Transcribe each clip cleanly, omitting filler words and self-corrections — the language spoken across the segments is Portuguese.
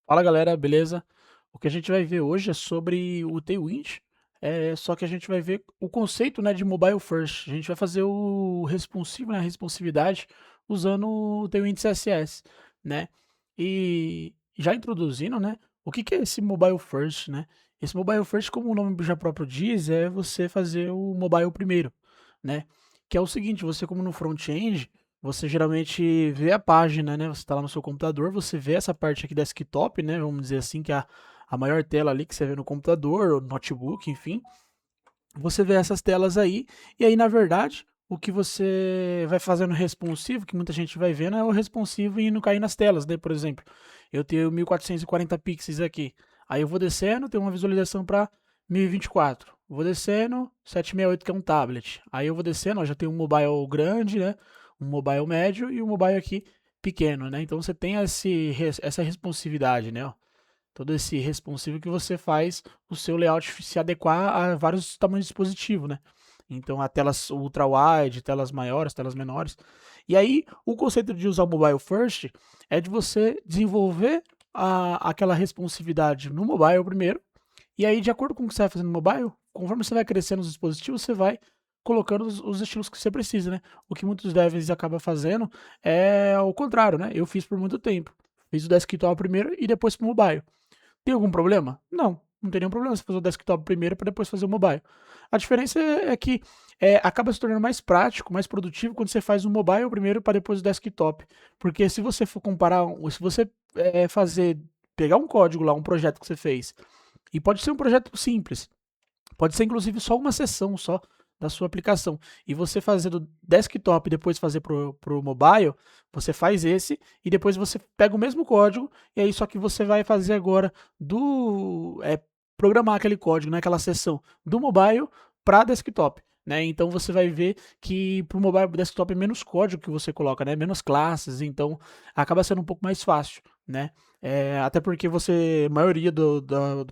Fala galera, beleza? O que a gente vai ver hoje é sobre o Tailwind, só que a gente vai ver o conceito, né, de mobile first. A gente vai fazer o responsivo, né, a responsividade usando o Tailwind CSS, né? E já introduzindo, né, o que é esse mobile first, né? Esse mobile first, como o nome já próprio diz, é você fazer o mobile primeiro, né? Que é o seguinte, você como no front-end, você geralmente vê a página, né? Você está lá no seu computador, você vê essa parte aqui desktop, né? Vamos dizer assim, que é a maior tela ali que você vê no computador, ou notebook, enfim. Você vê essas telas aí, e aí, na verdade, o que você vai fazendo responsivo, que muita gente vai vendo, é o responsivo e não cair nas telas, né? Por exemplo, eu tenho 1440 pixels aqui. Aí eu vou descendo, tenho uma visualização para 1024. Vou descendo, 768, que é um tablet. Aí eu vou descendo, ó, já tem um mobile grande, né? Um mobile médio e um mobile aqui pequeno, né? Então você tem essa responsividade, né? Ó, todo esse responsivo que você faz o seu layout se adequar a vários tamanhos de dispositivo, né? Então, a telas ultra wide, telas maiores, telas menores. E aí, o conceito de usar o mobile first é de você desenvolver aquela responsividade no mobile primeiro. E aí, de acordo com o que você vai fazendo no mobile, conforme você vai crescendo os dispositivos, você vai colocando os estilos que você precisa, né? O que muitos devs acabam fazendo é o contrário, né? Eu fiz por muito tempo. Fiz o desktop primeiro e depois pro mobile. Tem algum problema? Não, não tem nenhum problema você fazer o desktop primeiro para depois fazer o mobile. A diferença é que acaba se tornando mais prático, mais produtivo quando você faz o mobile primeiro para depois o desktop. Porque se você for comparar, se você pegar um código lá, um projeto que você fez, e pode ser um projeto simples, pode ser inclusive só uma seção só da sua aplicação. E você fazer do desktop e depois fazer pro mobile, você faz esse e depois você pega o mesmo código e aí só que você vai fazer agora programar aquele código naquela seção do mobile para desktop. Né? Então você vai ver que para o mobile desktop é menos código que você coloca, né? Menos classes, então acaba sendo um pouco mais fácil, né? Até porque a maioria do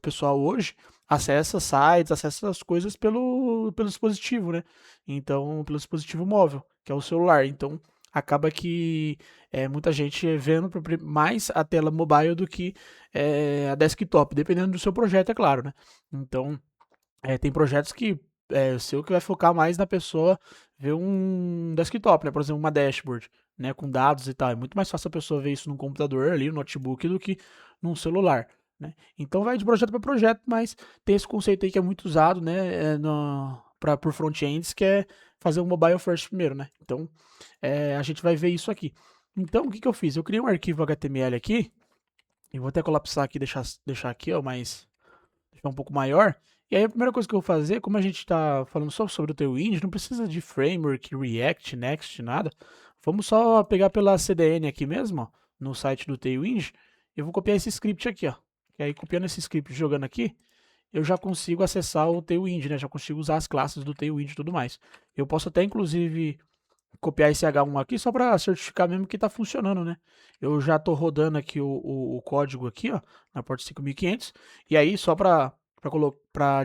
pessoal hoje acessa sites, acessa as coisas pelo dispositivo, né? Então, pelo dispositivo móvel, que é o celular. Então, acaba que muita gente vendo mais a tela mobile do que a desktop, dependendo do seu projeto, é claro, né? Então, tem projetos que o seu que vai focar mais na pessoa ver um desktop, né? Por exemplo, uma dashboard, né? Com dados e tal. É muito mais fácil a pessoa ver isso num computador ali, no notebook, do que num celular. Né? Então vai de projeto para projeto, mas tem esse conceito aí que é muito usado, né? Por front-ends, que é fazer o mobile first primeiro, né? Então a gente vai ver isso aqui. Então o que, que eu fiz? Eu criei um arquivo HTML aqui, e vou até colapsar aqui, deixar aqui, ó, deixar um pouco maior. E aí a primeira coisa que eu vou fazer, como a gente está falando só sobre o Tailwind, não precisa de framework, React, Next, nada. Vamos só pegar pela CDN aqui mesmo, ó, no site do Tailwind. Eu vou copiar esse script aqui, ó. E aí copiando esse script e jogando aqui, eu já consigo acessar o Tailwind, né? Já consigo usar as classes do Tailwind e tudo mais. Eu posso até inclusive copiar esse H1 aqui só para certificar mesmo que está funcionando, né? Eu já estou rodando aqui o código aqui, ó, na porta 5500. E aí, só para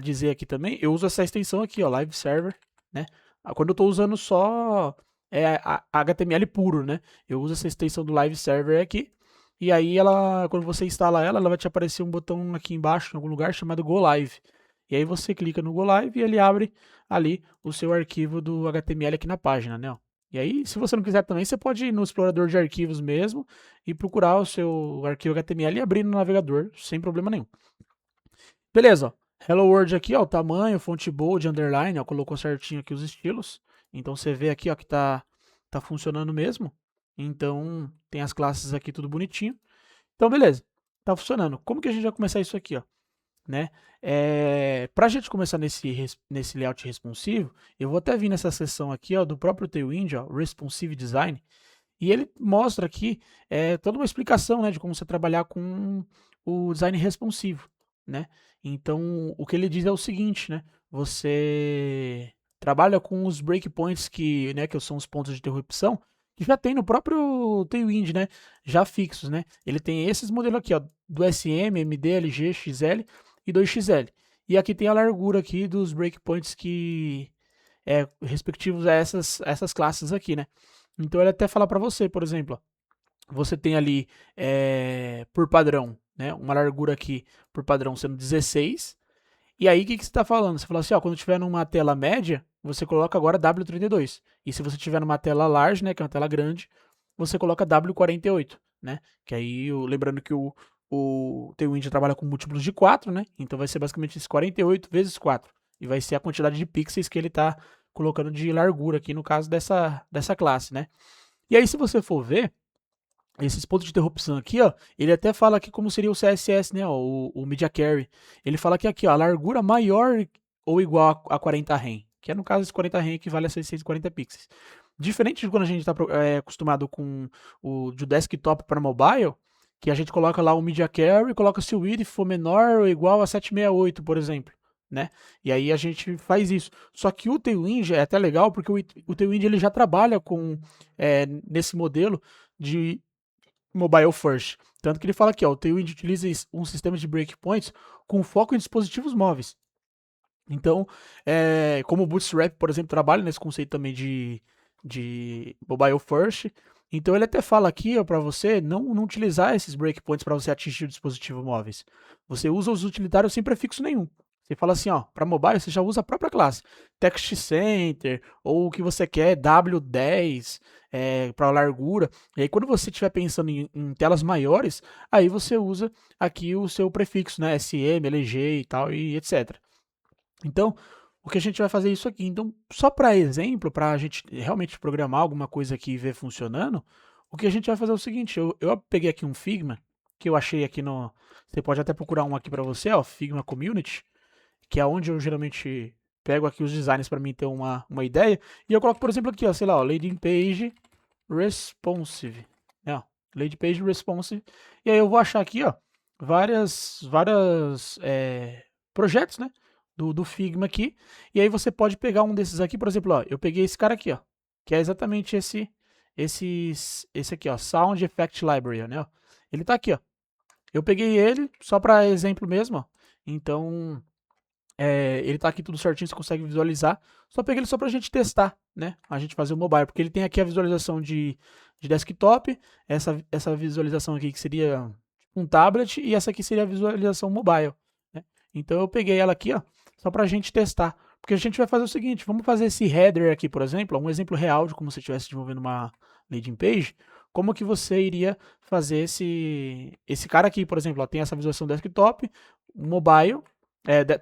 dizer aqui também, eu uso essa extensão aqui, ó, Live Server, né? Quando eu estou usando só HTML puro, né? Eu uso essa extensão do Live Server aqui. E aí, quando você instala ela, vai te aparecer um botão aqui embaixo, em algum lugar, chamado Go Live. E aí você clica no Go Live e ele abre ali o seu arquivo do HTML aqui na página, né? Ó. E aí, se você não quiser também, você pode ir no explorador de arquivos mesmo e procurar o seu arquivo HTML e abrir no navegador, sem problema nenhum. Beleza, ó. Hello World aqui, ó, o tamanho, fonte bold, underline, ó, colocou certinho aqui os estilos. Então você vê aqui, ó, que tá funcionando mesmo. Então tem as classes aqui tudo bonitinho. Então beleza, tá funcionando. Como que a gente vai começar isso aqui, ó? Né? Para a gente começar nesse layout responsivo, eu vou até vir nessa seção aqui, ó, do próprio Tailwind, ó, Responsive Design, e ele mostra aqui toda uma explicação, né, de como você trabalhar com o design responsivo, né? Então, o que ele diz é o seguinte, né? Você trabalha com os breakpoints que são os pontos de interrupção, que já tem no próprio Tailwind, né? Já fixos, né? Ele tem esses modelos aqui, ó, do SM, MD, LG, XL e 2XL. E aqui tem a largura aqui dos breakpoints que respectivos a essas classes aqui, né? Então ele até fala para você, por exemplo, ó, você tem ali por padrão, né? Uma largura aqui, por padrão, sendo 16. E aí, o que, que você está falando? Você fala assim, ó, quando tiver numa tela média, você coloca agora W32. E se você tiver numa tela large, né, que é uma tela grande, você coloca W48, né? Que aí, lembrando que o Tailwind trabalha com múltiplos de 4, né? Então vai ser basicamente esse 48 vezes 4. E vai ser a quantidade de pixels que ele está colocando de largura aqui no caso dessa classe, né? E aí, se você for ver, esses pontos de interrupção aqui, ó, ele até fala aqui como seria o CSS, né, ó, o Media Carry. Ele fala que aqui, ó, a largura maior ou igual a 40 rem, que é no caso esse 40 rem equivale a 640 pixels. Diferente de quando a gente está acostumado com o de desktop para mobile, que a gente coloca lá o Media Carry, coloca se o width for menor ou igual a 768, por exemplo, né? E aí a gente faz isso. Só que o Tailwind é até legal porque o Tailwind ele já trabalha com nesse modelo de mobile first. Tanto que ele fala aqui, ó, o Tailwind utiliza um sistema de breakpoints com foco em dispositivos móveis. Então, como o Bootstrap, por exemplo, trabalha nesse conceito também de mobile first, então ele até fala aqui para você não utilizar esses breakpoints para você atingir o dispositivo móveis. Você usa os utilitários sem prefixo nenhum. Você fala assim, ó, para mobile você já usa a própria classe, text center ou o que você quer, W10 para largura. E aí quando você estiver pensando em telas maiores, aí você usa aqui o seu prefixo, né, SM, LG e tal e etc. Então, o que a gente vai fazer é isso aqui. Então, só para exemplo, para a gente realmente programar alguma coisa aqui e ver funcionando, o que a gente vai fazer é o seguinte: eu peguei aqui um Figma, que eu achei aqui no. Você pode até procurar um aqui para você, ó, Figma Community, que é onde eu geralmente pego aqui os designs para mim ter uma ideia. E eu coloco, por exemplo, aqui, ó, sei lá, ó, Landing Page Responsive. Ó, Landing Page Responsive. E aí eu vou achar aqui, ó, várias projetos, né? Do Figma aqui. E aí você pode pegar um desses aqui, por exemplo, ó, eu peguei esse cara aqui, ó, que é exatamente esse aqui, ó, Sound Effect Library, né? Ó. Ele tá aqui, ó. Eu peguei ele só para exemplo mesmo, ó. Então, ele tá aqui tudo certinho, você consegue visualizar. Só peguei ele só pra gente testar, né? A gente fazer o mobile, porque ele tem aqui a visualização de desktop, essa visualização aqui que seria um tablet, e essa aqui seria a visualização mobile, né? Então eu peguei ela aqui, ó, só pra gente testar. Porque a gente vai fazer o seguinte, vamos fazer esse header aqui, por exemplo, um exemplo real de como se estivesse desenvolvendo uma landing page, como que você iria fazer esse cara aqui, por exemplo, ó, tem essa visualização desktop, mobile,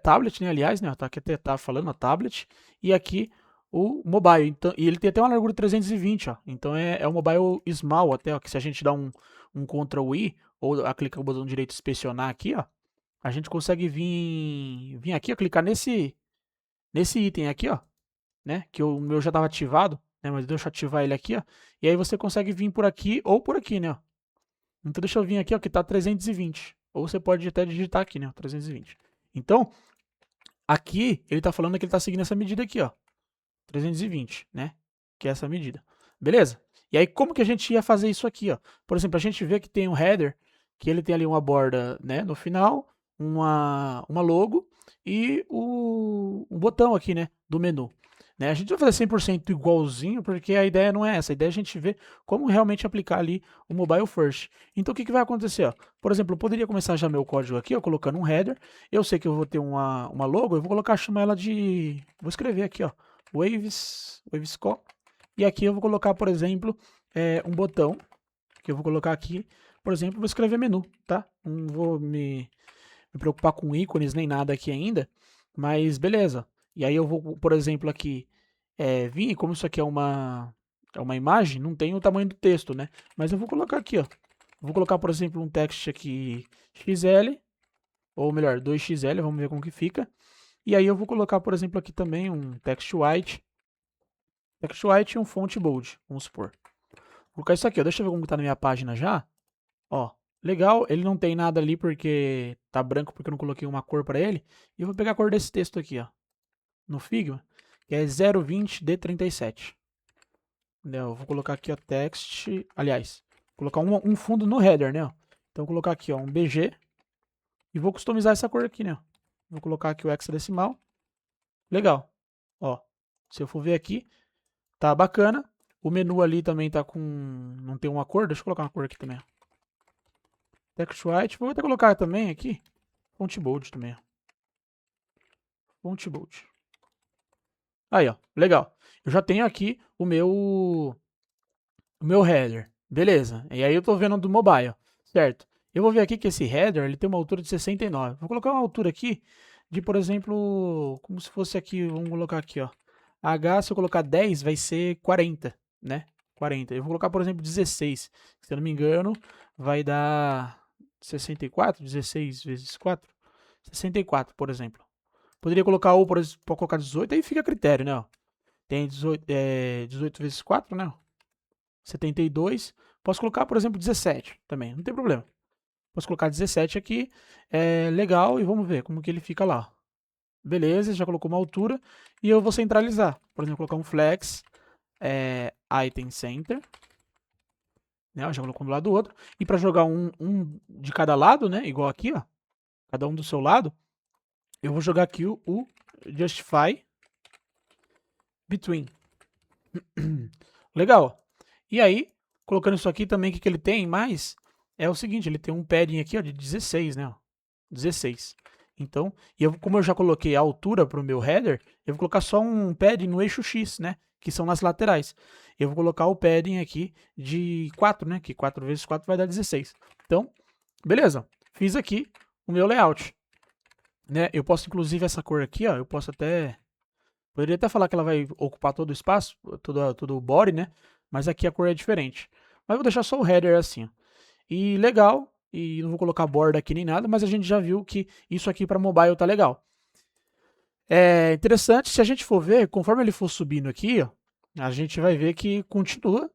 tablet, né, aliás, né, tá aqui até tá falando a tablet, e aqui o mobile, então, e ele tem até uma largura de 320, ó, então é um mobile small até, ó, que se a gente dá um Ctrl I, ou clicar o botão direito inspecionar aqui, ó, a gente consegue vir aqui, ó, clicar nesse item aqui, ó, né, que o meu já estava ativado, né, mas deixa eu ativar ele aqui, ó, e aí você consegue vir por aqui ou por aqui, né, ó. Então deixa eu vir aqui, ó, que tá 320, ou você pode até digitar aqui, né, 320. Então, aqui ele tá falando que ele tá seguindo essa medida aqui, ó, 320, né, que é essa medida. Beleza? E aí como que a gente ia fazer isso aqui, ó? Por exemplo, a gente vê que tem um header, que ele tem ali uma borda, né, no final, uma logo e um botão aqui, né, do menu. Né? A gente vai fazer 100% igualzinho, porque a ideia não é essa. A ideia é a gente ver como realmente aplicar ali o mobile first. Então, o que, que vai acontecer? Ó? Por exemplo, eu poderia começar já meu código aqui, ó, colocando um header. Eu sei que eu vou ter uma logo, eu vou colocar, chamar ela de... Vou escrever aqui, ó, Wavesco. E aqui eu vou colocar, por exemplo, um botão, que eu vou colocar aqui, por exemplo, vou escrever menu, tá? Não vou me preocupar com ícones nem nada aqui ainda, mas beleza. E aí eu vou, por exemplo, aqui, vir, como isso aqui é uma imagem, não tem o tamanho do texto, né? Mas eu vou colocar aqui, ó. Vou colocar, por exemplo, um text aqui XL, ou melhor, 2XL, vamos ver como que fica. E aí eu vou colocar, por exemplo, aqui também um text white. Text white e um font bold, vamos supor. Vou colocar isso aqui, ó. Deixa eu ver como que tá na minha página já. Ó, legal, ele não tem nada ali porque tá branco porque eu não coloquei uma cor para ele. E eu vou pegar a cor desse texto aqui, ó, no Figma, que é 020 D37. Eu vou colocar aqui, ó, text, aliás, colocar um fundo no header, né, ó. Então vou colocar aqui, ó, um BG e vou customizar essa cor aqui, né, ó. Vou colocar aqui o hexadecimal. Legal. Ó, se eu for ver aqui, tá bacana. O menu ali também tá com, não tem uma cor, deixa eu colocar uma cor aqui também, ó. Text white, vou até colocar também aqui, font bold também, ó. Font bold. Aí, ó, legal. Eu já tenho aqui o meu header, beleza. E aí eu tô vendo do mobile, certo? Eu vou ver aqui que esse header, ele tem uma altura de 69. Vou colocar uma altura aqui de, por exemplo, como se fosse aqui, vamos colocar aqui, ó. H, se eu colocar 10, vai ser 40, né? 40. Eu vou colocar, por exemplo, 16. Se eu não me engano, vai dar 64, 16 vezes 4, 64, por exemplo. Poderia colocar ou, por exemplo, pode colocar 18, aí fica a critério, né? Ó. Tem 18 vezes 4, né? 72. Posso colocar, por exemplo, 17 também, não tem problema. Posso colocar 17 aqui, legal, e vamos ver como que ele fica lá. Beleza, já colocou uma altura, e eu vou centralizar. Por exemplo, colocar um flex, item center, né, já colocou um do lado do outro. E para jogar um de cada lado, né, igual aqui, ó, cada um do seu lado, eu vou jogar aqui o justify between. Legal. E aí, colocando isso aqui também, o que ele tem mais é o seguinte, ele tem um padding aqui ó, de 16, né? Ó, 16. Então, como eu já coloquei a altura para o meu header, eu vou colocar só um padding no eixo X, né? Que são nas laterais. Eu vou colocar o padding aqui de 4, né? Que 4 vezes 4 vai dar 16. Então, beleza. Fiz aqui o meu layout. Né? Eu posso, inclusive, essa cor aqui, ó, eu posso até... Poderia até falar que ela vai ocupar todo o espaço, todo o body, né? Mas aqui a cor é diferente. Mas eu vou deixar só o header assim, ó. E legal, e não vou colocar borda aqui nem nada, mas a gente já viu que isso aqui para mobile tá legal. É interessante, se a gente for ver, conforme ele for subindo aqui, ó, a gente vai ver que continua,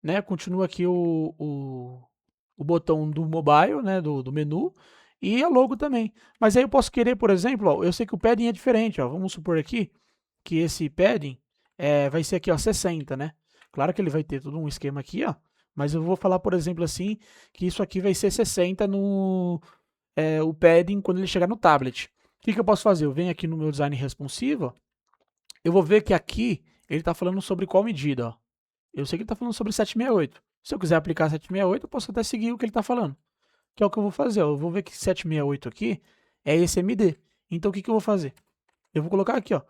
né? Continua aqui o botão do mobile, né? Do menu, e a logo também. Mas aí eu posso querer, por exemplo, ó, eu sei que o padding é diferente, ó, vamos supor aqui que esse padding vai ser aqui, ó, 60, né? Claro que ele vai ter todo um esquema aqui, ó, mas eu vou falar, por exemplo, assim, que isso aqui vai ser 60 no o padding quando ele chegar no tablet. O que eu posso fazer? Eu venho aqui no meu design responsivo, eu vou ver que aqui ele está falando sobre qual medida, ó. Eu sei que ele está falando sobre 768. Se eu quiser aplicar 768, eu posso até seguir o que ele está falando, que é o que eu vou fazer. Ó. Eu vou ver que 768 aqui é esse MD. Então, o que eu vou fazer? Eu vou colocar aqui, ó.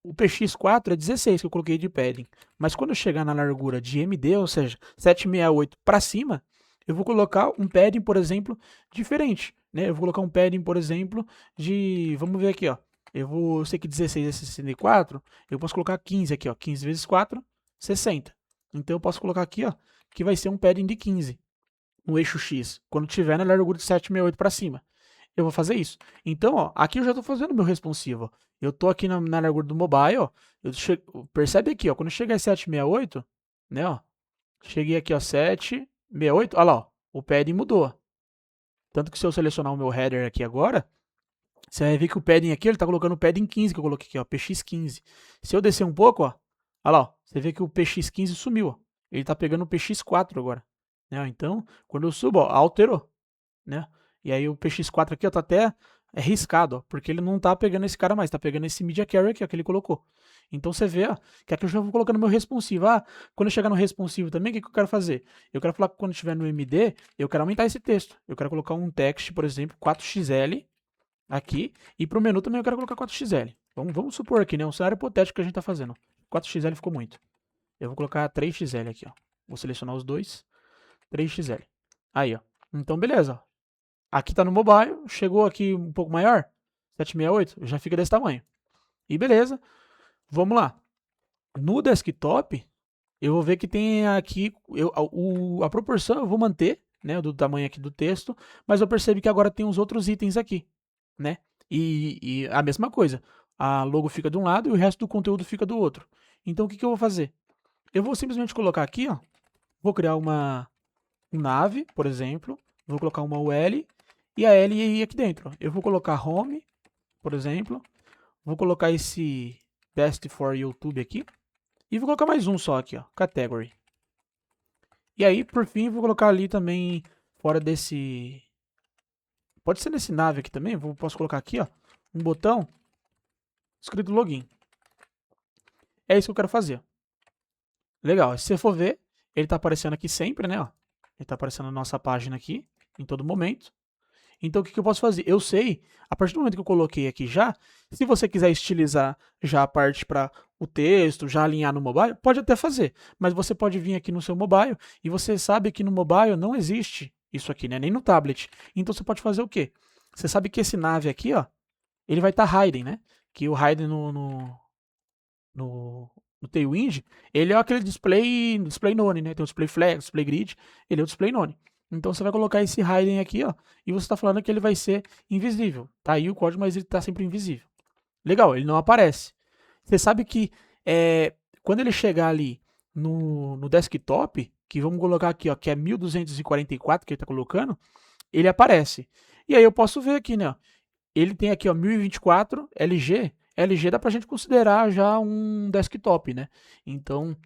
O PX4 é 16 que eu coloquei de padding. Mas quando eu chegar na largura de MD, ou seja, 768 para cima, eu vou colocar um padding, por exemplo, diferente. Né? Eu vou colocar um padding, por exemplo, de... Vamos ver aqui, ó. Eu sei que 16 é 64, eu posso colocar 15 aqui, ó. 15 vezes 4, 60. Então eu posso colocar aqui, ó, que vai ser um padding de 15 no eixo X, quando tiver na largura de 768 para cima. Eu vou fazer isso. Então, ó, aqui eu já estou fazendo meu responsivo. Ó. Eu estou aqui na largura do mobile, ó. Percebe aqui, ó, quando chegar em 768, né, ó. Cheguei aqui, ó, 768, olha lá, ó, o padding mudou. Tanto que se eu selecionar o meu header aqui agora, você vai ver que o padding aqui, ele está colocando o padding 15 que eu coloquei aqui, ó, PX15. Se eu descer um pouco, ó, olha lá, ó, você vê que o PX15 sumiu, ó. Ele está pegando o PX4 agora. Né? Então, quando eu subo, ó, alterou. Né? E aí o PX4 aqui, ó, tá até riscado, ó, porque ele não tá pegando esse cara mais, tá pegando esse media carrier aqui, ó, que ele colocou. Então você vê, ó, que aqui eu já vou colocando meu responsivo. Ah, quando eu chegar no responsivo também, o que eu quero fazer? Eu quero falar que quando estiver no MD, eu quero aumentar esse texto. Eu quero colocar um text, por exemplo, 4xl aqui, e pro menu também eu quero colocar 4xl. Vamos supor aqui, né, um cenário hipotético que a gente tá fazendo. 4xl ficou muito. Eu vou colocar 3xl aqui, ó. Vou selecionar os dois, 3xl. Aí, ó. Então, beleza, ó. Aqui tá no mobile, chegou aqui um pouco maior, 768, já fica desse tamanho. E beleza, vamos lá. No desktop, eu vou ver que tem aqui, a proporção eu vou manter, né, do tamanho aqui do texto, mas eu percebo que agora tem os outros itens aqui, né? E a mesma coisa, a logo fica de um lado e o resto do conteúdo fica do outro. Então o que eu vou fazer? Eu vou simplesmente colocar aqui, ó, vou criar um nave, por exemplo, vou colocar uma UL e a L aqui dentro. Eu vou colocar home, por exemplo, vou colocar esse best for YouTube aqui e vou colocar mais um só aqui, ó, category. E aí, por fim, vou colocar ali também fora desse... Pode ser nesse nave aqui também, posso colocar aqui, ó, um botão escrito login. É isso que eu quero fazer. Legal, se você for ver, ele está aparecendo aqui sempre, né, ó. Ele está aparecendo na nossa página aqui, em todo momento. Então, o que eu posso fazer? Eu sei, a partir do momento que eu coloquei aqui já, se você quiser estilizar já a parte para o texto, já alinhar no mobile, pode até fazer. Mas você pode vir aqui no seu mobile e você sabe que no mobile não existe isso aqui, né? Nem no tablet. Então, você pode fazer o quê? Você sabe que esse nave aqui, ó, ele vai estar hidden, né? Que o hidden no, no Tailwind, ele é aquele display none, né? Tem o display flex, display grid, ele é o display none. Então você vai colocar esse hidden aqui, ó, e você está falando que ele vai ser invisível. Tá aí o código, mas ele está sempre invisível. Legal, ele não aparece. Você sabe que quando ele chegar ali no desktop, que vamos colocar aqui, ó, que é 1244 que ele está colocando, ele aparece. E aí eu posso ver aqui, né? Ele tem aqui, ó, 1024 LG. LG dá pra gente considerar já um desktop, né? Então,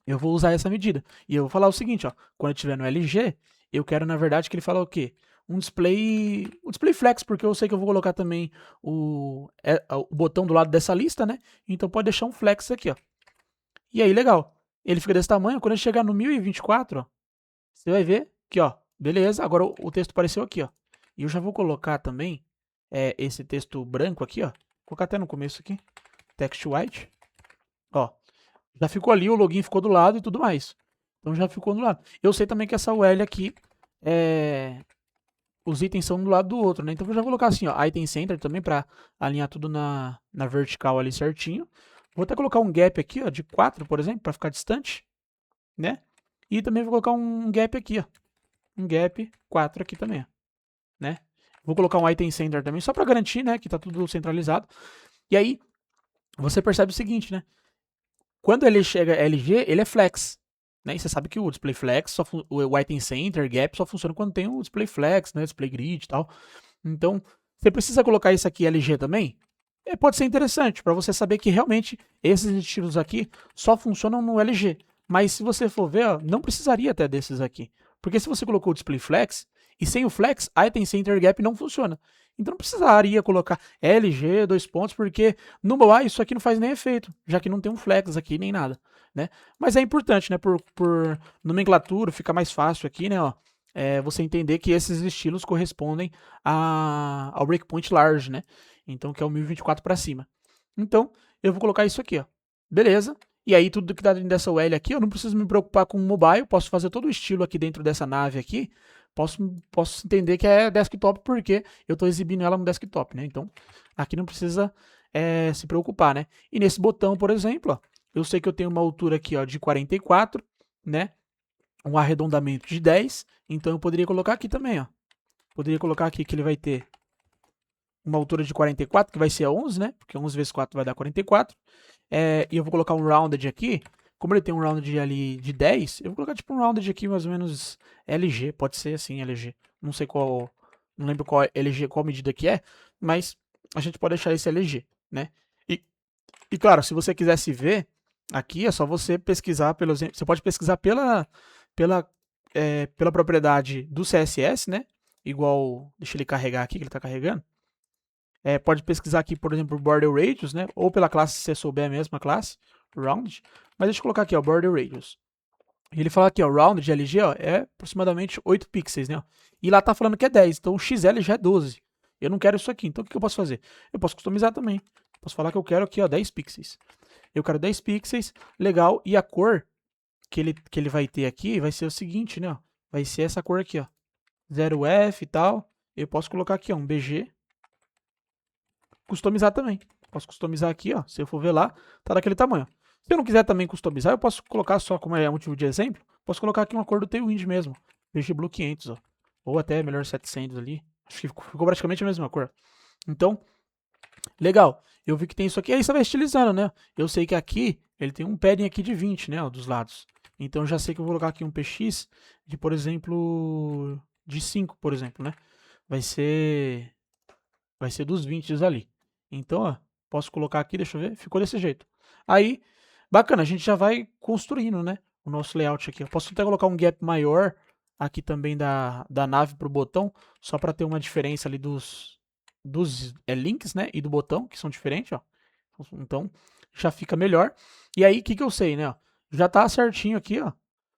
eu vou usar essa medida. E eu vou falar o seguinte, ó, quando eu estiver no LG, eu quero, na verdade, que ele fale o quê? Um display flex, porque eu sei que eu vou colocar também o botão do lado dessa lista, né? Então pode deixar um flex aqui, ó. E aí, legal. Ele fica desse tamanho, quando ele chegar no 1024, ó, você vai ver que, ó, beleza, agora o texto apareceu aqui, ó. E eu já vou colocar também esse texto branco aqui, ó. Vou colocar até no começo aqui, text white, ó. Já ficou ali, o login ficou do lado e tudo mais. Então já ficou do lado. Eu sei também que essa UL aqui, os itens são do lado do outro, né? Então eu já vou colocar assim, ó, item center também para alinhar tudo na vertical ali certinho. Vou até colocar um gap aqui, ó, de 4, por exemplo, para ficar distante, né? E também vou colocar um gap aqui, ó. Um gap 4 aqui também, ó, né? Vou colocar um item center também, só para garantir, né, que tá tudo centralizado. E aí, você percebe o seguinte, né? Quando ele chega LG, ele é flex, né? E você sabe que o display flex, o item center, gap, só funciona quando tem o display flex, né? Display grid e tal. Então, você precisa colocar isso aqui LG também? Pode ser interessante, para você saber que realmente esses estilos aqui só funcionam no LG. Mas se você for ver, ó, não precisaria até desses aqui. Porque se você colocou o display flex, e sem o flex, item center gap não funciona. Então não precisaria colocar LG, dois pontos, porque no mobile isso aqui não faz nem efeito, já que não tem um flex aqui nem nada, né? Mas é importante, né, por nomenclatura, fica mais fácil aqui, né, ó, você entender que esses estilos correspondem ao breakpoint large, né? Então que é o 1024 para cima. Então eu vou colocar isso aqui, ó. Beleza? E aí tudo que tá dentro dessa UL aqui, eu não preciso me preocupar com o mobile, posso fazer todo o estilo aqui dentro dessa nave aqui, posso entender que é desktop porque eu estou exibindo ela no desktop, né? Então, aqui não precisa se preocupar, né? E nesse botão, por exemplo, ó, eu sei que eu tenho uma altura aqui, ó, de 44, né? Um arredondamento de 10, então eu poderia colocar aqui também, ó. Poderia colocar aqui que ele vai ter uma altura de 44, que vai ser 11, né? Porque 11 vezes 4 vai dar 44. E eu vou colocar um rounded aqui. Como ele tem um rounded ali de 10, eu vou colocar tipo um rounded aqui mais ou menos LG. Pode ser assim, LG. Não sei qual, não lembro qual LG, qual medida que é, mas a gente pode deixar esse LG, né? E claro, se você quisesse ver, aqui é só você pesquisar pelos. Você pode pesquisar pela propriedade do CSS, né? Igual, deixa ele carregar aqui, que ele está carregando. Pode pesquisar aqui, por exemplo, border radius, né? Ou pela classe, se você souber a mesma classe, round. Mas deixa eu colocar aqui, ó, border radius. E ele fala aqui, ó, round de LG, ó, é aproximadamente 8 pixels, né? Ó. E lá tá falando que é 10, então o XL já é 12. Eu não quero isso aqui, então o que eu posso fazer? Eu posso customizar também. Posso falar que eu quero aqui, ó, 10 pixels. Eu quero 10 pixels, legal. E a cor que ele vai ter aqui vai ser o seguinte, né? Ó, vai ser essa cor aqui, ó. 0F e tal. Eu posso colocar aqui, ó, um BG. Customizar também. Posso customizar aqui, ó. Se eu for ver lá, tá daquele tamanho. Se eu não quiser também customizar, eu posso colocar só como é motivo de exemplo, posso colocar aqui uma cor do Tailwind mesmo. BG Blue 500, ó. Ou até melhor 700 ali. Acho que ficou praticamente a mesma cor. Então, legal. Eu vi que tem isso aqui. Aí você vai estilizando, né? Eu sei que aqui, ele tem um padding aqui de 20, né? Ó, dos lados. Então, já sei que eu vou colocar aqui um PX de, por exemplo, de 5, por exemplo, né? Vai ser dos 20 ali. Então, ó, posso colocar aqui, deixa eu ver, ficou desse jeito. Aí, bacana, a gente já vai construindo, né, o nosso layout aqui. Eu posso até colocar um gap maior aqui também da nave para o botão, só para ter uma diferença ali dos links, né, e do botão, que são diferentes, ó. Então, já fica melhor. E aí, o que eu sei, né, ó, já tá certinho aqui, ó.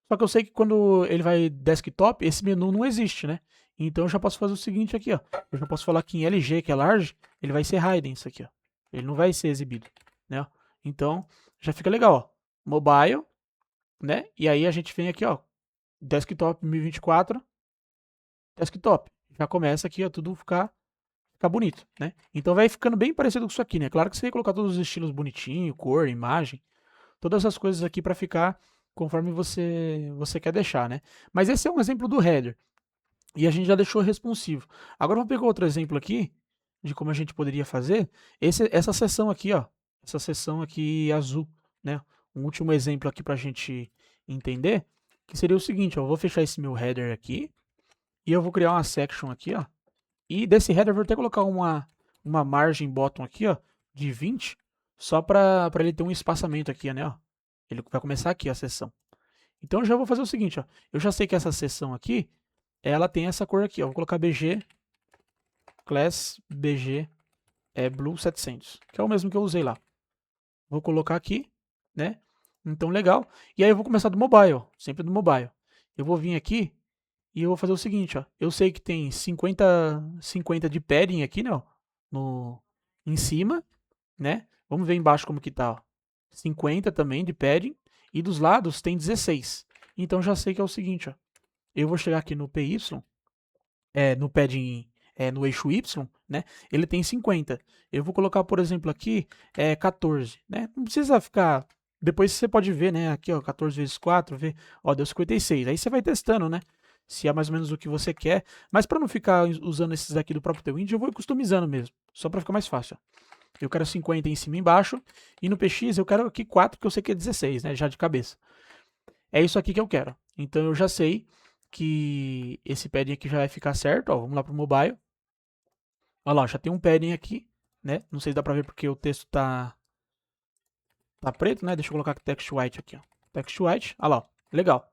Só que eu sei que quando ele vai desktop, esse menu não existe, né? Então eu já posso fazer o seguinte aqui, ó. Eu já posso falar que em LG, que é large, ele vai ser hidden isso aqui, ó. Ele não vai ser exibido, né? Então já fica legal, ó. Mobile, né? E aí a gente vem aqui, ó. Desktop 1024, desktop. Já começa aqui, ó, tudo ficar bonito, né? Então vai ficando bem parecido com isso aqui, né? Claro que você vai colocar todos os estilos bonitinho, cor, imagem, todas as coisas aqui para ficar conforme você quer deixar, né? Mas esse é um exemplo do header. E a gente já deixou responsivo. Agora vamos pegar outro exemplo aqui de como a gente poderia fazer essa seção aqui, ó. Essa seção aqui azul, né? Um último exemplo aqui para a gente entender, que seria o seguinte, ó. Eu vou fechar esse meu header aqui e eu vou criar uma section aqui, ó. E desse header eu vou até colocar uma margem bottom aqui, ó, de 20, só para ele ter um espaçamento aqui, né, ó. Ele vai começar aqui a sessão. Então eu já vou fazer o seguinte, ó. Eu já sei que essa seção aqui, ela tem essa cor aqui, ó. Vou colocar BG class BG blue 700, que é o mesmo que eu usei lá. Vou colocar aqui, né? Então legal. E aí eu vou começar do mobile, ó, sempre do mobile. Eu vou vir aqui e eu vou fazer o seguinte, ó. Eu sei que tem 50 de padding aqui, né, ó, em cima, né? Vamos ver embaixo como que tá, ó. 50 também de padding e dos lados tem 16. Então já sei que é o seguinte, ó. Eu vou chegar aqui no PY, no padding, no eixo Y, né? Ele tem 50. Eu vou colocar, por exemplo, aqui 14, né? Não precisa ficar. Depois você pode ver, né? Aqui, ó, 14 vezes 4, ver, ó, deu 56. Aí você vai testando, né? Se é mais ou menos o que você quer. Mas para não ficar usando esses aqui do próprio Tailwind, eu vou customizando mesmo, só para ficar mais fácil. Eu quero 50 em cima e embaixo, e no PX eu quero aqui 4, que eu sei que é 16, né? Já de cabeça. É isso aqui que eu quero. Então eu já sei que esse padding aqui já vai ficar certo, ó. Vamos lá pro mobile. Olha lá, já tem um padding aqui, né? Não sei se dá pra ver porque o texto tá preto, né? Deixa eu colocar text white aqui, ó. Text white, olha lá, ó. Legal.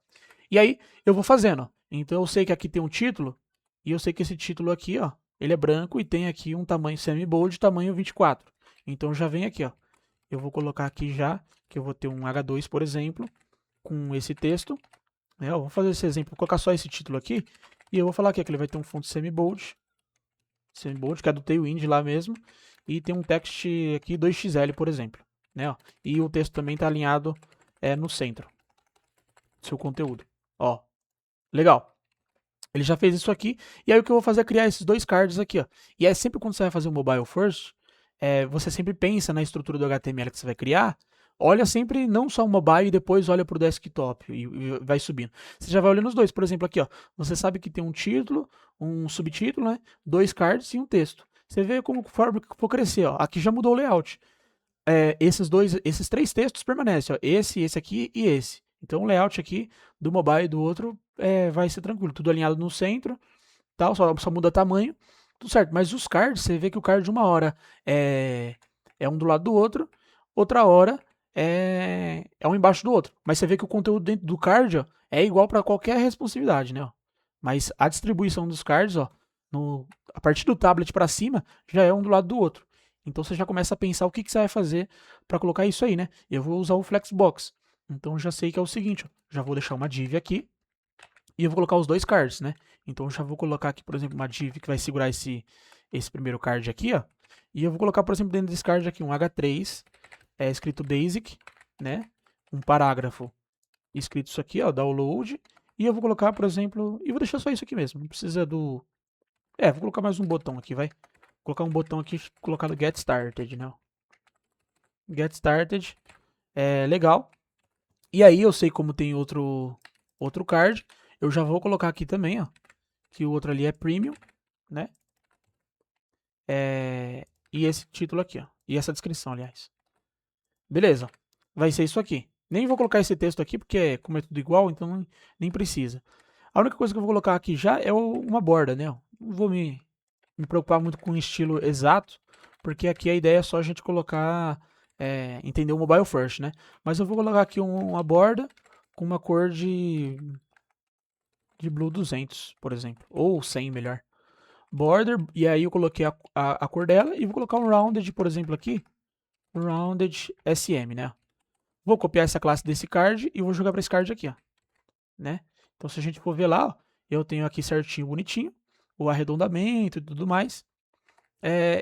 E aí eu vou fazendo, ó. Então eu sei que aqui tem um título, e eu sei que esse título aqui, ó, ele é branco e tem aqui um tamanho semi-bold, tamanho 24. Então já vem aqui, ó. Eu vou colocar aqui já, que eu vou ter um H2, por exemplo, com esse texto. Né? Eu vou fazer esse exemplo, vou colocar só esse título aqui, e eu vou falar aqui que ele vai ter um fonte semi-bold, que é do Tailwind lá mesmo, e tem um text aqui 2xl, por exemplo. Né? Ó. E o texto também está alinhado no centro do seu conteúdo. Ó, legal. Ele já fez isso aqui, e aí o que eu vou fazer é criar esses dois cards aqui. Ó. E é sempre quando você vai fazer o mobile first, você sempre pensa na estrutura do HTML que você vai criar, olha sempre não só o mobile e depois olha para o desktop e vai subindo. Você já vai olhando os dois. Por exemplo, aqui, ó, você sabe que tem um título, um subtítulo, né, dois cards e um texto. Você vê como for crescer. Ó. Aqui já mudou o layout. Esses três textos permanecem. Ó, esse aqui e esse. Então o layout aqui do mobile e do outro vai ser tranquilo. Tudo alinhado no centro, tal, só muda tamanho. Tudo certo. Mas os cards, você vê que o card de uma hora é um do lado do outro, outra hora é um embaixo do outro. Mas você vê que o conteúdo dentro do card ó, é igual para qualquer responsividade, né? Ó. Mas a distribuição dos cards, ó, a partir do tablet para cima, já é um do lado do outro. Então você já começa a pensar o que você vai fazer para colocar isso aí, né? Eu vou usar o Flexbox. Então já sei que é o seguinte, ó, já vou deixar uma div aqui e eu vou colocar os dois cards, né? Então eu já vou colocar aqui, por exemplo, uma div que vai segurar esse primeiro card aqui, ó. E eu vou colocar, por exemplo, dentro desse card aqui um H3 escrito basic, né? Um parágrafo escrito isso aqui, ó, download. E eu vou colocar, por exemplo, e vou deixar só isso aqui mesmo. Não precisa do... vou colocar mais um botão aqui, vai. Vou colocar um botão aqui colocado Get Started, né? Get Started. Legal. E aí eu sei como tem outro card. Eu já vou colocar aqui também, ó. Que o outro ali é Premium, né? E esse título aqui, ó. E essa descrição, aliás. Beleza. Vai ser isso aqui. Nem vou colocar esse texto aqui, porque como é tudo igual, então nem precisa. A única coisa que eu vou colocar aqui já é uma borda, né? Não vou me preocupar muito com o estilo exato, porque aqui a ideia é só a gente colocar, entender o mobile first, né? Mas eu vou colocar aqui uma borda com uma cor de blue 200, por exemplo, ou 100 melhor. Border, e aí eu coloquei a cor dela e vou colocar um rounded, por exemplo, aqui, rounded SM, né? Vou copiar essa classe desse card e vou jogar para esse card aqui, ó, né? Então se a gente for ver lá, ó, eu tenho aqui certinho, bonitinho. o arredondamento e tudo mais.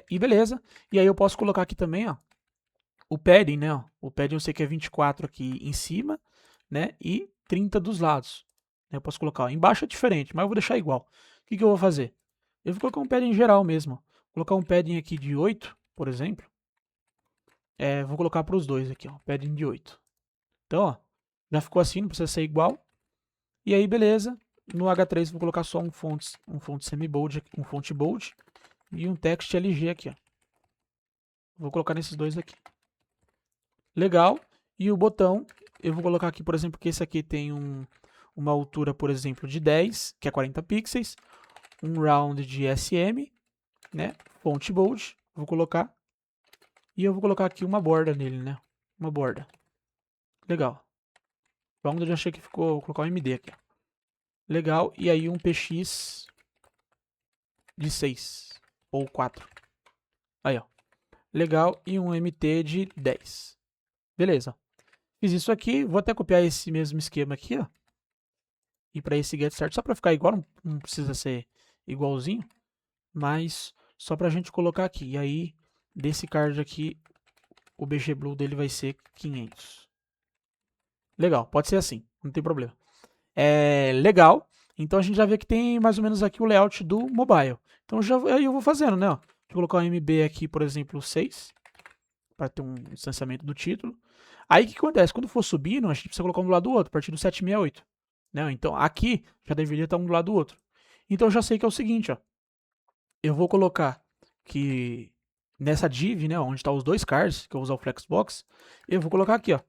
E beleza. E aí eu posso colocar aqui também, ó, o padding, né? Ó. O padding eu sei que é 24 aqui em cima, né? E 30 dos lados. Eu posso colocar, ó, embaixo é diferente, mas eu vou deixar igual. O que eu vou fazer? Eu vou colocar um padding geral mesmo. Ó. Vou colocar um padding aqui de 8, por exemplo. Vou colocar para os dois aqui, ó, padding de 8. Então, ó, já ficou assim, não precisa ser igual. E aí, beleza. No H3 vou colocar só um font semi-bold, um font bold e um text LG aqui, ó. Vou colocar nesses dois aqui. Legal. E o botão, eu vou colocar aqui, por exemplo, que esse aqui tem uma altura, por exemplo, de 10, que é 40 pixels. Um round de SM, né? Font bold, vou colocar. E eu vou colocar aqui uma borda nele, né? Uma borda. Legal. Round eu já achei que ficou, vou colocar um MD aqui, ó. Legal. E aí um PX de 6 ou 4. Aí, ó. Legal. E um MT de 10. Beleza. Fiz isso aqui. Vou até copiar esse mesmo esquema aqui, ó. E para esse get start, só para ficar igual, não precisa ser igualzinho. Mas só para a gente colocar aqui. E aí, desse card aqui, o BG Blue dele vai ser 500. Legal. Pode ser assim. Não tem problema. Legal. Então a gente já vê que tem mais ou menos aqui o layout do mobile. Então aí eu vou fazendo, né? Ó. Deixa eu colocar um MB aqui, por exemplo, 6. Para ter um distanciamento do título. Aí o que acontece? Quando for subindo, a gente precisa colocar um do lado do outro, a partir do 768. Né? Então aqui já deveria estar um do lado do outro. Então eu já sei que é o seguinte, ó. Eu vou colocar que nessa div, né, onde está os dois cards, que eu vou usar o Flexbox, eu vou colocar aqui, ó.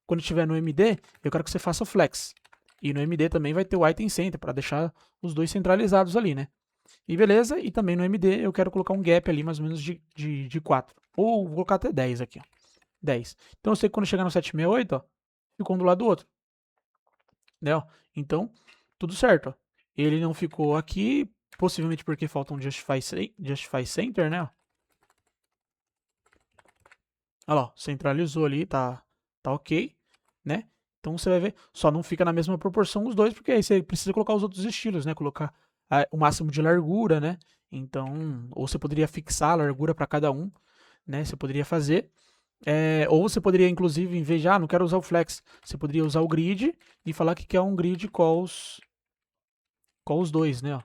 Quando estiver no MD, eu quero que você faça o flex. E no MD também vai ter o item center, para deixar os dois centralizados ali, né? E beleza, e também no MD eu quero colocar um gap ali, mais ou menos de 4. Ou vou colocar até 10 aqui, ó. 10. Então eu sei que quando chegar no 768, ó, ficou um do lado do outro. Né, ó? Então, tudo certo, ó. Ele não ficou aqui, possivelmente porque falta um Justify Center, né? Ó. Olha lá, ó, centralizou ali, tá ok, né? Então você vai ver, só não fica na mesma proporção os dois, porque aí você precisa colocar os outros estilos, né? Colocar o máximo de largura, né? Então, ou você poderia fixar a largura para cada um, né? Você poderia fazer. Ou você poderia, inclusive, em vez de, não quero usar o flex, você poderia usar o grid e falar que quer um grid com os dois, né? Ó.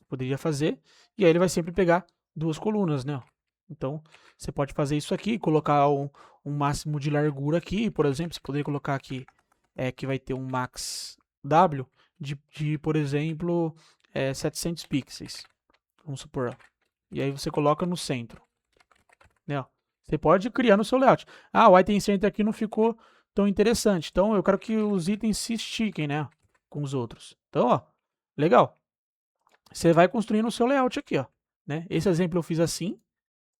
Poderia fazer, e aí ele vai sempre pegar duas colunas, né? Ó. Então, você pode fazer isso aqui, colocar um máximo de largura aqui, por exemplo, você poderia colocar aqui que vai ter um max W de por exemplo, 700 pixels, vamos supor. Ó. E aí você coloca no centro, né? Ó. Você pode criar no seu layout. O item center aqui não ficou tão interessante, então eu quero que os itens se estiquem, né? Com os outros. Então, ó, legal. Você vai construindo o seu layout aqui, ó. Né? Esse exemplo eu fiz assim,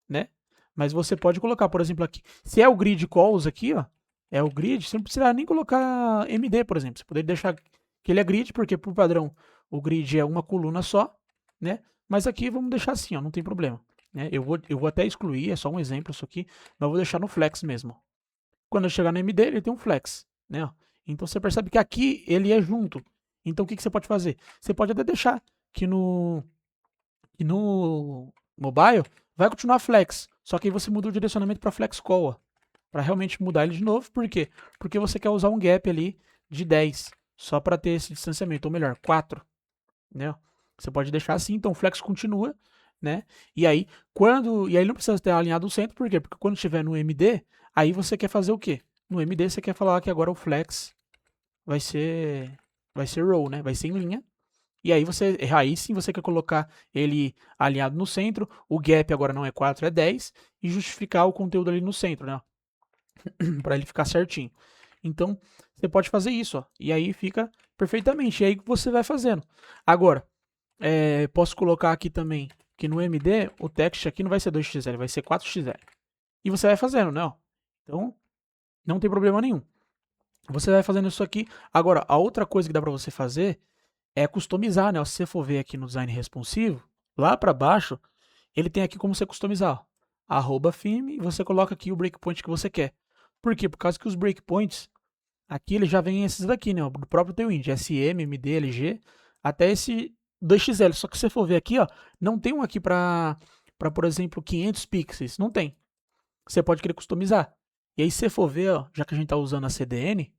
né? Mas você pode colocar, por exemplo, aqui. Se é o grid calls aqui, ó. É o grid, você não precisa nem colocar MD, por exemplo. Você poderia deixar que ele é grid, porque por padrão o grid é uma coluna só, né? Mas aqui vamos deixar assim, ó, não tem problema. Né? Eu vou até excluir, é só um exemplo isso aqui, mas eu vou deixar no flex mesmo. Quando eu chegar no MD, ele tem um flex, né? Então você percebe que aqui ele é junto. Então o que você pode fazer? Você pode até deixar que no mobile vai continuar flex, só que aí você muda o direcionamento para flex call, para realmente mudar ele de novo. Por quê? Porque você quer usar um gap ali de 10, só para ter esse distanciamento, ou melhor, 4, né? Você pode deixar assim, então o flex continua, né? E aí não precisa ter alinhado o centro, por quê? Porque quando estiver no MD, aí você quer fazer o quê? No MD você quer falar que agora o flex vai ser row, né? Vai ser em linha. E aí sim você quer colocar ele alinhado no centro, o gap agora não é 4, é 10, e justificar o conteúdo ali no centro, né? Para ele ficar certinho. Então, você pode fazer isso, ó, e aí fica perfeitamente, e aí você vai fazendo. Agora, posso colocar aqui também que no MD, o text aqui não vai ser 2xl, vai ser 4xl. E você vai fazendo, né? Ó. Então, não tem problema nenhum. Você vai fazendo isso aqui. Agora, a outra coisa que dá para você fazer é customizar, né? Se você for ver aqui no design responsivo, lá para baixo, ele tem aqui como você customizar. @theme, e você coloca aqui o breakpoint que você quer. Por quê? Por causa que os breakpoints, aqui ele já vem esses daqui, né? Do próprio Tailwind, SM, MD, LG, até esse 2XL. Só que se você for ver aqui, ó, não tem um aqui para, por exemplo, 500 pixels. Não tem. Você pode querer customizar. E aí, se você for ver, ó, já que a gente está usando a CDN,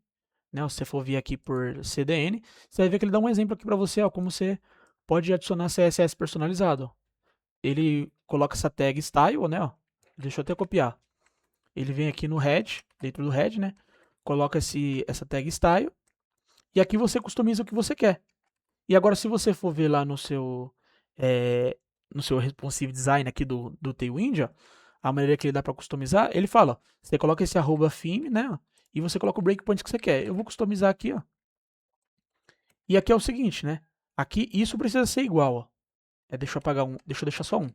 né, se você for vir aqui por CDN, você vai ver que ele dá um exemplo aqui para você, ó, como você pode adicionar CSS personalizado. Ó. Ele coloca essa tag style, né, ó, deixa eu até copiar. Ele vem aqui no head, dentro do head, né, coloca essa tag style, e aqui você customiza o que você quer. E agora, se você for ver lá no seu responsive design aqui do Tailwind, ó, a maneira que ele dá para customizar, ele fala, ó, você coloca esse @theme, né, ó, e você coloca o breakpoint que você quer. Eu vou customizar aqui, ó. E aqui é o seguinte, né? Aqui isso precisa ser igual, ó. Deixa eu apagar deixa eu deixar só um.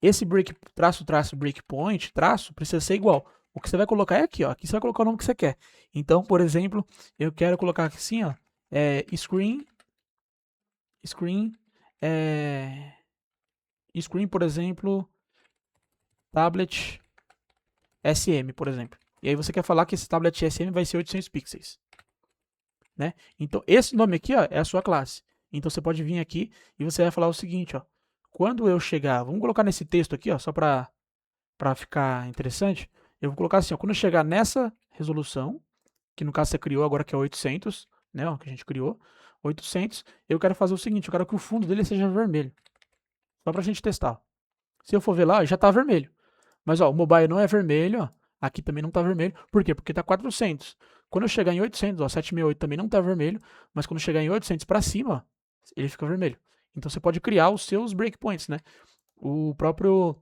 Esse breakpoint, precisa ser igual. O que você vai colocar é aqui, ó. Aqui você vai colocar o nome que você quer. Então, por exemplo, eu quero colocar aqui assim, ó, screen, por exemplo, tablet SM, por exemplo. E aí você quer falar que esse tablet SM vai ser 800 pixels, né? Então, esse nome aqui, ó, é a sua classe. Então, você pode vir aqui e você vai falar o seguinte, ó. Quando eu chegar, vamos colocar nesse texto aqui, ó, só para ficar interessante. Eu vou colocar assim, ó, quando eu chegar nessa resolução, que no caso você criou agora que é 800, né, ó, que a gente criou, 800, eu quero fazer o seguinte, eu quero que o fundo dele seja vermelho. Só pra gente testar. Se eu for ver lá, já tá vermelho. Mas ó, o mobile não é vermelho, ó. Aqui também não tá vermelho. Por quê? Porque tá 400. Quando eu chegar em 800, ó, 768 também não tá vermelho, mas quando chegar em 800 para cima, ó, ele fica vermelho. Então você pode criar os seus breakpoints, né? O próprio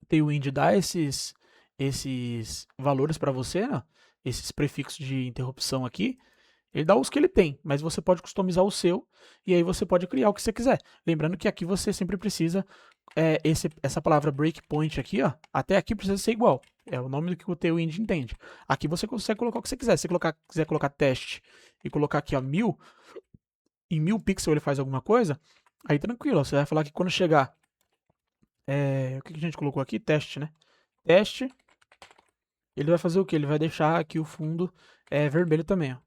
Tailwind dá esses valores para você, né? Esses prefixos de interrupção aqui. Ele dá os que ele tem, mas você pode customizar o seu e aí você pode criar o que você quiser. Lembrando que aqui você sempre precisa essa palavra breakpoint aqui, ó, até aqui precisa ser igual. É o nome do que o Tailwind entende. Aqui você consegue colocar o que você quiser. Se você quiser colocar teste e colocar aqui, ó, 1000, em 1000 pixels ele faz alguma coisa, aí tranquilo, ó, você vai falar que quando chegar, o que a gente colocou aqui? Teste, né? Teste, ele vai fazer o que? Ele vai deixar aqui o fundo vermelho também, ó.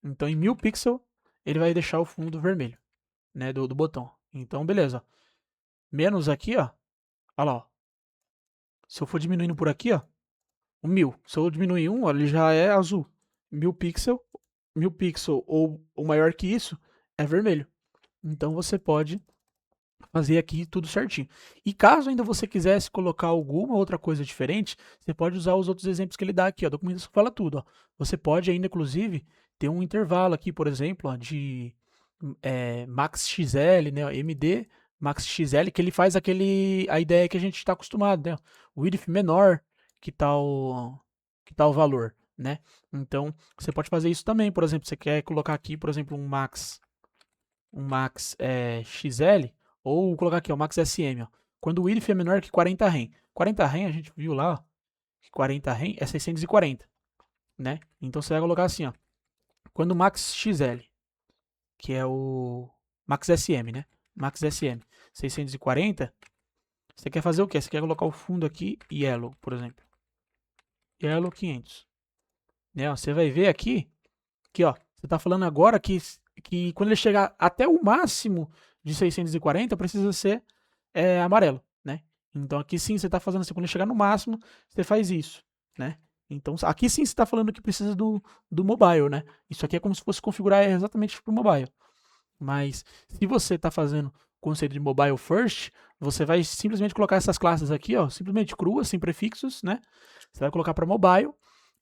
Então em 1000 pixels ele vai deixar o fundo vermelho, né, do botão. Então beleza. Menos aqui, ó. Olha lá, ó. Se eu for diminuindo por aqui, ó, 1000. Se eu diminuir um, ó, ele já é azul. 1000 pixels, 1000 pixels ou maior que isso é vermelho. Então você pode fazer aqui tudo certinho. E caso ainda você quisesse colocar alguma outra coisa diferente, você pode usar os outros exemplos que ele dá aqui, ó. A documentação fala tudo, ó. Você pode ainda, inclusive, ter um intervalo aqui, por exemplo, ó, de max XL, né, MD max XL, que ele faz a ideia que a gente está acostumado, né, o width menor que tá o valor, né. Então você pode fazer isso também, por exemplo, você quer colocar aqui, por exemplo, um max XL, ou colocar aqui, ó, max SM, ó. Quando o width é menor que 40 rem. 40 rem a gente viu lá, ó, que 40 rem é 640, né. Então você vai colocar assim, ó, quando o max XL, que é o Max SM, né? Max SM 640, você quer fazer o quê? Você quer colocar o fundo aqui, Yellow, por exemplo. Yellow 500. Né? Você vai ver aqui, que ó, você está falando agora que quando ele chegar até o máximo de 640, precisa ser amarelo, né? Então aqui sim você está fazendo assim, quando ele chegar no máximo, você faz isso, né? Então aqui sim você está falando que precisa do mobile, né? Isso aqui é como se fosse configurar exatamente para o mobile. Mas se você está fazendo conceito de mobile first, você vai simplesmente colocar essas classes aqui, ó, simplesmente cruas, sem prefixos, né? Você vai colocar para mobile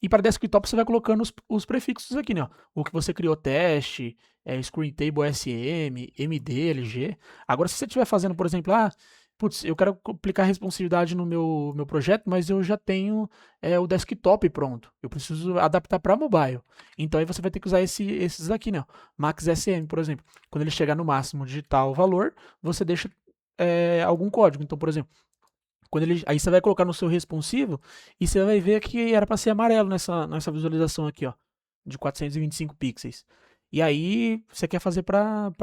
e para desktop você vai colocando os prefixos aqui, né? Ó. O que você criou teste, screen table SM, MD, LG. Agora, se você estiver fazendo, por exemplo, putz, eu quero aplicar responsividade no meu projeto, mas eu já tenho o desktop pronto. Eu preciso adaptar para mobile. Então aí você vai ter que usar esses aqui, né? Max SM, por exemplo. Quando ele chegar no máximo de tal valor, você deixa algum código. Então, por exemplo, aí você vai colocar no seu responsivo e você vai ver que era para ser amarelo nessa visualização aqui, ó, de 425 pixels. E aí você quer fazer para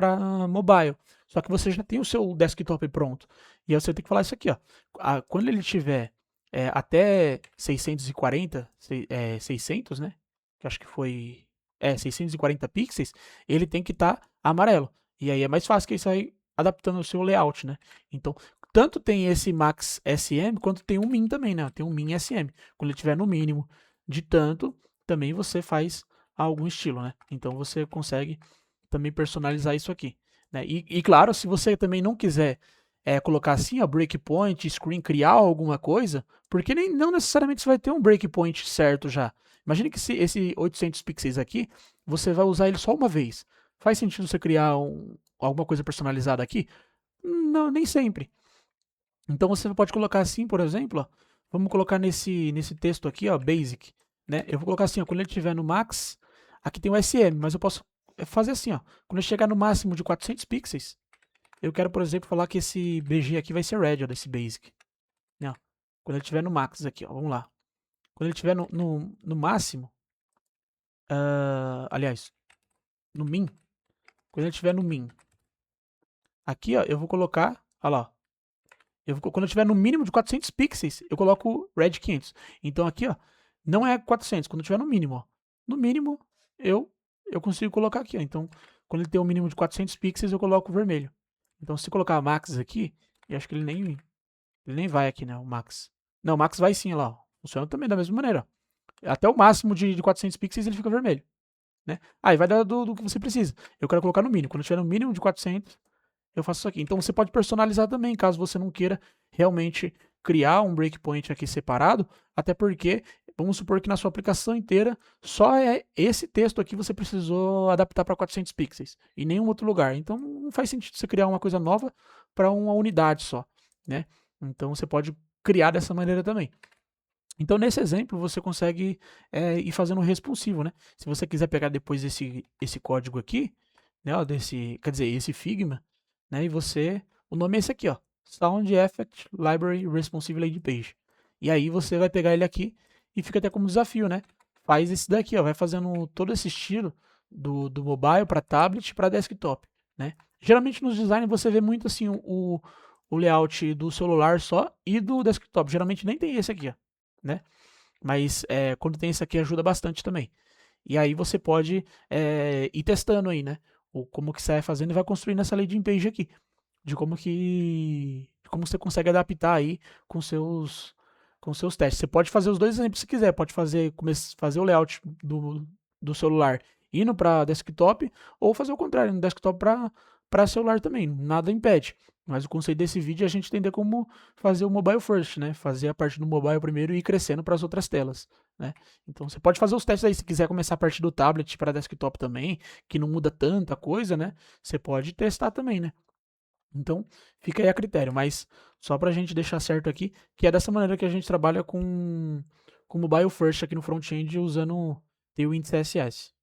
mobile. Só que você já tem o seu desktop pronto. E aí você tem que falar isso aqui, ó. Quando ele tiver até 640, 600, né? Que acho que foi 640 pixels, ele tem que estar amarelo. E aí é mais fácil que isso aí adaptando o seu layout, né? Então, tanto tem esse Max SM, quanto tem um Min também, né? Tem um Min SM. Quando ele estiver no mínimo de tanto, também você faz algum estilo, né? Então, você consegue também personalizar isso aqui, né? E claro, se você também não quiser colocar assim, ó, breakpoint, screen, criar alguma coisa, porque não necessariamente você vai ter um breakpoint certo já. Imagine que esse 800 pixels aqui, você vai usar ele só uma vez. Faz sentido você criar alguma coisa personalizada aqui? Não, nem sempre. Então você pode colocar assim, por exemplo, ó, vamos colocar nesse texto aqui, ó, basic, né? Eu vou colocar assim, ó, quando ele estiver no max, aqui tem o SM, mas eu posso fazer assim, ó, quando ele chegar no máximo de 400 pixels, eu quero, por exemplo, falar que esse BG aqui vai ser red, ó, desse basic, né? Ó, quando ele estiver no max aqui, ó, vamos lá. Quando ele estiver no máximo, aliás, no min, quando ele estiver no min, aqui, ó, eu vou colocar, olha lá, quando eu estiver no mínimo de 400 pixels, eu coloco red 500. Então aqui, ó, não é 400, quando eu estiver no mínimo, ó. No mínimo, eu consigo colocar aqui, ó. Então, quando ele tem um mínimo de 400 pixels, eu coloco vermelho. Então, se colocar max aqui, eu acho que ele nem vai aqui, né, o max. Não, o max vai sim, lá, ó. Funciona também da mesma maneira, ó. Até o máximo de 400 pixels ele fica vermelho, né? Aí vai dar do que você precisa. Eu quero colocar no mínimo. Quando eu estiver no mínimo de 400, eu faço isso aqui. Então você pode personalizar também, caso você não queira realmente criar um breakpoint aqui separado, até porque vamos supor que na sua aplicação inteira só é esse texto aqui você precisou adaptar para 400 pixels e nenhum outro lugar. Então não faz sentido você criar uma coisa nova para uma unidade só, né? Então você pode criar dessa maneira também. Então, nesse exemplo, você consegue ir fazendo responsivo, né? Se você quiser pegar depois esse código aqui, né, ó, quer dizer, esse Figma, né, o nome é esse aqui, ó, Sound Effect Library Responsive Lady Page. E aí você vai pegar ele aqui e fica até como desafio, né? Faz esse daqui, ó, vai fazendo todo esse estilo do mobile para tablet para desktop, né? Geralmente nos designs você vê muito assim o layout do celular só e do desktop. Geralmente nem tem esse aqui, ó, né? Mas quando tem esse aqui ajuda bastante também. E aí você pode ir testando aí, né? Como que você vai fazendo e vai construindo essa landing page aqui. De como você consegue adaptar aí com seus testes. Você pode fazer os dois exemplos se quiser. Pode fazer o layout do celular indo para desktop ou fazer o contrário, no desktop para celular também. Nada impede. Mas o conceito desse vídeo é a gente entender como fazer o mobile first, né? Fazer a parte do mobile primeiro e ir crescendo para as outras telas, né? Então você pode fazer os testes aí se quiser começar a partir do tablet para desktop também, que não muda tanta coisa, né? Você pode testar também, né? Então fica aí a critério, mas só para a gente deixar certo aqui, que é dessa maneira que a gente trabalha com mobile first aqui no front-end usando Tailwind CSS.